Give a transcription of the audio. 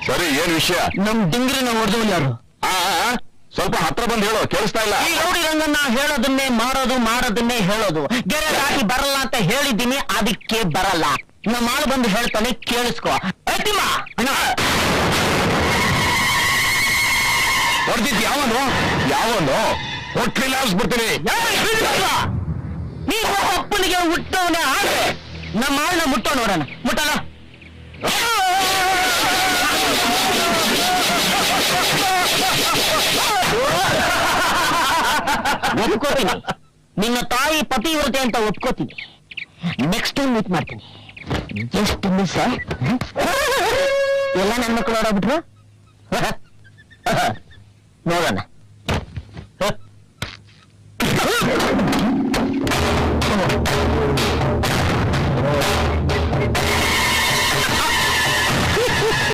ಸರಿ, ಏನ್ ವಿಷಯ? ನಮ್ ಡಿಂಗ್ರಿನ ಹೊಡೆದವನು ಯಾರು? ಸ್ವಲ್ಪ ಹತ್ರ ಬಂದು ಹೇಳೋ, ಕೇಳಿಸ್ತಾ ಇಲ್ಲ. ಈ ರೌಡಿ ರಂಗನ್ನ ಹೇಳೋದನ್ನೇ ಮಾಡೋದನ್ನೇ ಹೇಳೋದು. ಗೆರೆ ದಾಟಿ ಬರಲ್ಲ ಅಂತ ಹೇಳಿದ್ದೀನಿ, ಅದಕ್ಕೆ ಬರಲ್ಲ. ನಮ್ಮ ಆಳು ಬಂದು ಹೇಳ್ತಾನೆ, ಕೇಳಿಸ್ಕೊ. ಹೊಡೆದಿದ್ ಯಾವನು ಹೊಟ್ಲಿಲ್ಲ ಅನ್ಸ್ಬಿಡ್ತೀನಿ. ನೀವು ಅಪ್ಪನಿಗೆ ಹುಟ್ಟವನೇ ಆದ್ರೆ ನಮ್ಮ ಆಳನ್ನ ಮುಟ್ಟೋ ನೋಡೋಣ. ಮುಟ್ಟಲ್ಲ. ಒಪ್ಕೋತೀನಿ, ನಿನ್ನ ತಾಯಿ ಪತಿವ್ರತೆ ಅಂತ ಒಪ್ಕೋತೀನಿ. ನೆಕ್ಸ್ಟ್ ಟೈಮ್ ಮೀಟ್ ಮಾಡ್ತೀನಿ. ಎಷ್ಟು ಮಿಸ್ ಎಲ್ಲ ನನ್ನ ಮಕ್ಕಳು ನೋಡೋಗ್ಬಿಟ್ರು. ನೋಡೋಣ.